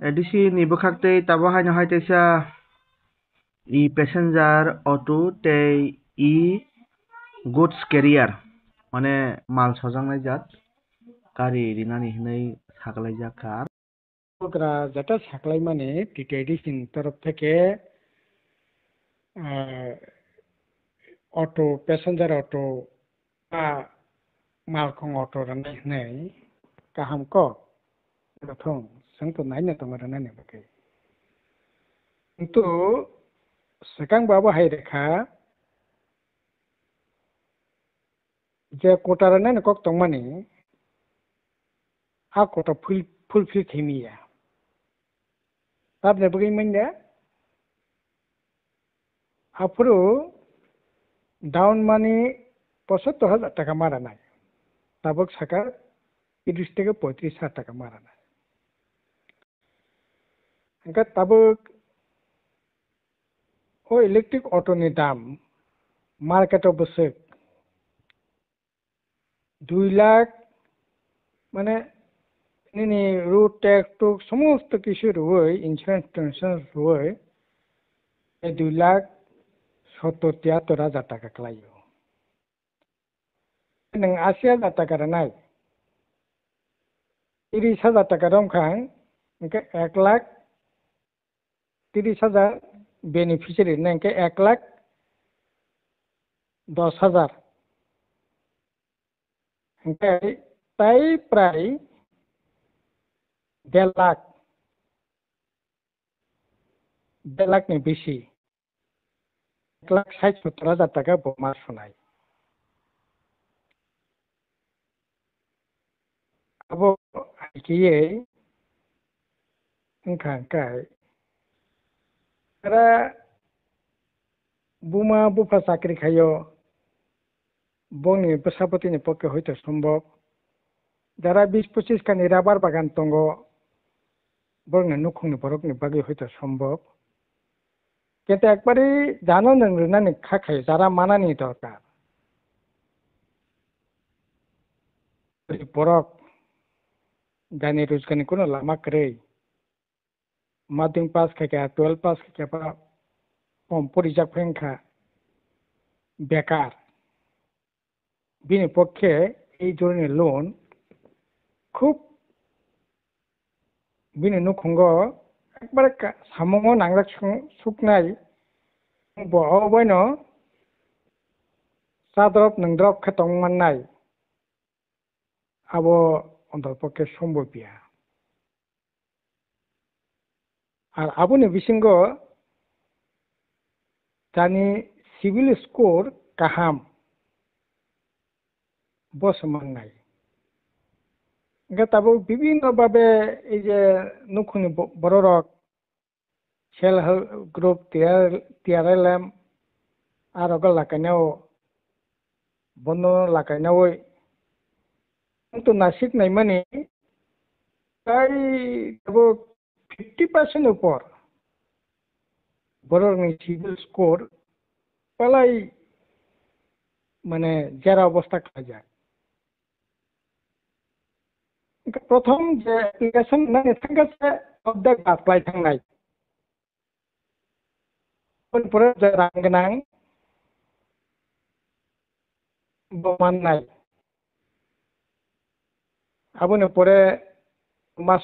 Edisi ni bwkhak tabo haino haitesa I passenger auto tei I goods carrier মানে মাল সজাংনাই জাত গাড়ি রিনানি হিনাই সাকলাইজাক কার ওরা যেটা সাকলাই মানে টিটিআইডিসি তরফ থেকে অটো প্যাসেঞ্জার অটো বা মালখং অটো রান্নাय हिनाय गाहाम ko thong sangto naina tongara nani bakai কিন্তু সেকাং বাবা হাই রেখা যে কোটারা নানি কক tongmani a kota fulfill themiya tabne bagai manya apro down মানে ৭৫,০০০ টাকা মারা নাই তাবক সাকা ৩০ থেকে ৩৫,০০০ টাকা মারা নাই এনকা তাবক ও ইলেকট্রিক অটোনি দাম মার্কেটে বসে ২ লাখ মানে নিনি রুট ট্যাক্স তো সমস্ত কিছু রুই ইন্স্যুরেন্স রুই ২,৭০,৭৩,০০০ টাকা ক্লাইও नों ৮০,০০০ টাকা নাই ৩০,০০০ টাকা রমখাং इनके ১,৩০,০০০ বেনিফিশিয়ারি না इनके ১,১০,০০০ इनके তাই প্রায় ১,৫০,০০০ নি বেশি ১,৬০,৭০,০০০ টাকা মাস শোনায় abo kiye kai ra buma bufa চাকরি খাইও বংনি বসাপতি নি পক্ষে হইতে সম্ভব যারা ২০-২৫ খানি রাবার বাগান তঙ্গ বংনি নুখুংনি বরকনি বাগি হইতে সম্ভব কিন্তু একবারে জানো নংরনানি খাখাই যারা মানানি দরকার বরক গানি রোজগানি কোনো লামা করে মাধ্যমিক পাস খাইকা 12 পাস খাইকা কম পরিজাক ফেংখা বেকার বিনি পক্ষে এই ধরনের লোন খুব বিনি নুখুঙ্গ একবারে সামঙ্গ নাংলা সুকনাই বয়ন সাদ্রব নংদ্রব খেতং মাননাই আবো অন্তরপক্ষে সম্ভবিয়া আর আবুনি বিসঙ্গ জানি সিভিল স্কোর কাহাম বসমান নাই তাবো বিভিন্ন ভাবে এই যে নুখুনি বড় রক সেল হেল্প গ্রুপ তিয়ারাইলাম আর অগল লাগাইনাও বন্ধ লাগাইনাও কিন্তু নাসিক নাই মানে তাই তবু 50% উপর বড় সিভিল স্কোর পালাই মানে যারা অবস্থা খাওয়া যায় প্রথম যে অ্যাপ্লিকেশন মানে থাকাছে অর্ধেক বাতলাই থাকনাই পরে যে রাং গোনাं বমাননাই আবুনি পরে মাস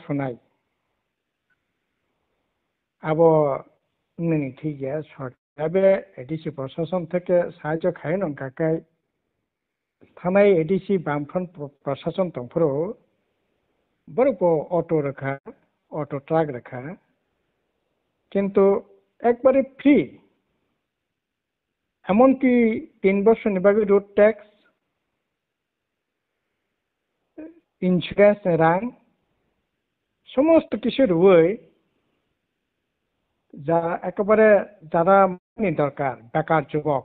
শোনাই আবো নিনি ঠিক আছে সরকারে এডিসি প্রশাসন থেকে সাহায্য খায় নঙ্কাকাই থানায় এডিসি বামফ্রন্ট প্রশাসন তংফোরো বড় অটো রাখা অটো ট্রাক রাখা কিন্তু একবারে ফ্রি এমনকি ৩ বছর নিবাগে রোড ট্যাক্স ইন্স্যুরেন্স রাং সমস্ত কিছু রুই যা একেবারে যারা দরকার বেকার যুবক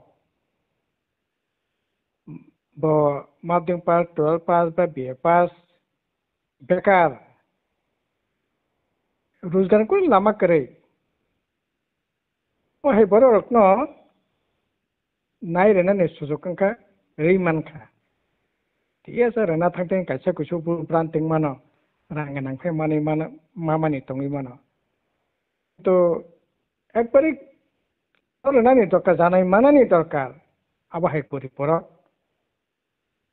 মাধ্যমিক পাস 12 পাস বা বিএ পাস বেকার রোজগার করে লামা করে ও হে বড় রত্ন নাই রেনা সুযোগ কাঙ্কা রেইমানখা ঠিক আছে রেনা থাকতে কাইসা কুসু প্রান্তিং মানো রাঙ্গে নাংফাই মানে মামানি টঙ্গি মানো তো একবারে নানি দরকার জানাই মানানি দরকার আবাহাই করি পড়া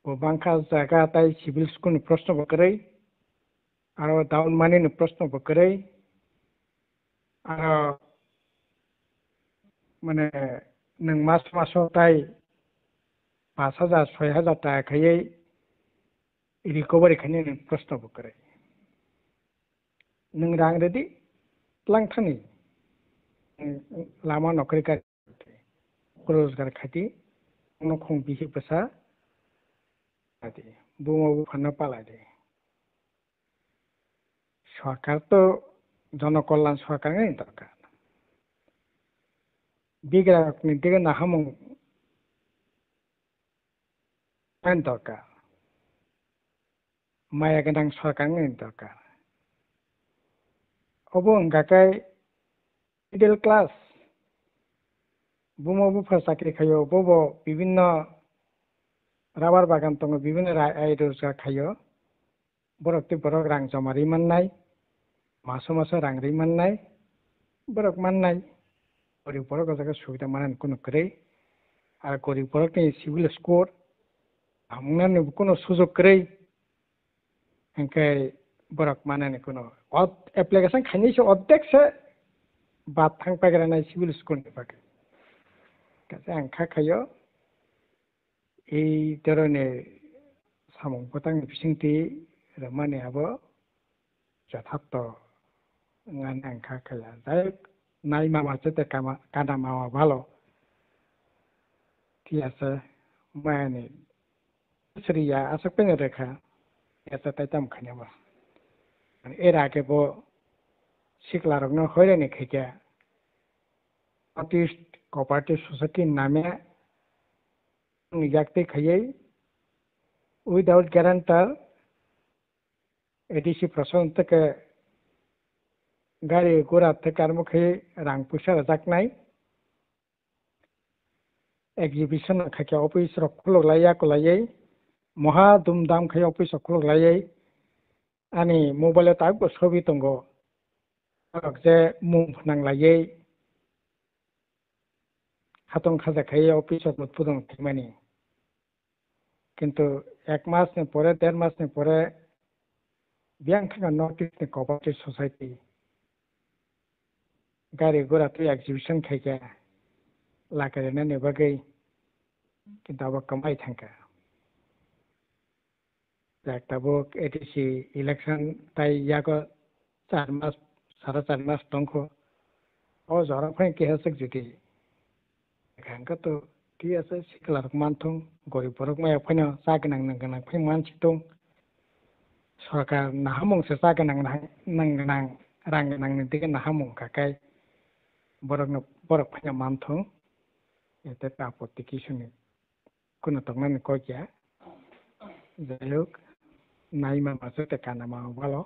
ও বাংকা জায়গা তাই সিভিল স্কুল প্রশ্ন বকরে আর দাউন মানি প্রশ্ন বকরে আর মানে নों মাসও তাই 5,000 6,000 টাকা খাইয়ে রিকভারি খাইয়ে প্রশ্ন বকরে नों रां रेडि लांथानि लामा नखरि गारि रोजगार खाती नखं बिहि बसा आदि बुमो फाना पाला दे सरकार तो जनकल्याण सरकार नहीं दरकार बिग्राहकनि दिगे नाहामं नहीं दरकार माया गोनां सरकार नहीं दरकार अब अंगाखाय मिडल क्लास बुमो बुफा साख्रि खायो बबो विभिन्न राबार बागान दङ विभिन्न आय रोजगार खायो बरकति बरक रां जमारि मोननाय मासो रां रि मोननाय बरक मोननाय गरिब बरक जायगा सुबिदा मानन कुनु करे आरो गरिब बरकनि सिभिल स्कोर हमनानै कुनु सुजुग करे ओंखाय बरक मानने कुनु एप्लिकेशन खाइनैसो अध्यक्षे बात थांपायग्रानाय सिभिल स्कुलनि बागै गासै आंखा खायो এই ধরনের সামং পতাংनि बिथिंथि रमानियाबो যথার্থ ngana आंखा खाया जाय নাই মামা যেতে কানা মামা ভালো ঠিক আছে মানে শ্রিয়া আসক পেনে রেখা এটা তাই তাম খানিবা এর আগে বো सिख्लारकनो हयरानि खायगा आर्टिस्ट कोऑपरेटिव सोसाइटी नामे निजाक्ति खायै विदाउट ग्यारांटर एडीसी प्रशासन तक गाड़ी घोड़ा तक आरम्भ खायै रां पैसा रजाकनाय एग्जिबिशन खायगा ऑफिस रखललाया कलायै महा दुमदाम खायै ऑफिस रखललायै आनी मोबाइल ताक छवि दंगो जे मुं नांलायै हातं खाजा खायै ऑफिस मुदफुदं थिमानि किन्तु एक मासनि परे 1.5 मासनि परे बियां थांगा नॉर्थ ईस्ट कोऑपरेटिव सोसाइटी गाड़ी घोड़ा तो एग्जिबिशन खायगा लागायना नेबागै किन्तु अब कमाई थांगा जाकताबो एडीसी इलेक्शन ताई यागो 4 मास 4.5 मास दंखो ओ जरा फाइन केहासक जुदि खांगा तो ठीक আছে सिख्लारक मानथं गरिब बरक माया फाइन जागोनां नांगोनां फाइन मानसि दं सरकार नाहामंसो जागोनां नांगोनां रां गोनांनि दिगे नाहामं खाखाय बरक फाइन मानथं एते आपत्ति किसुनि कुनु तंनानि कयया যাই হোক নাই মামা যেতে কানা মামা ভালো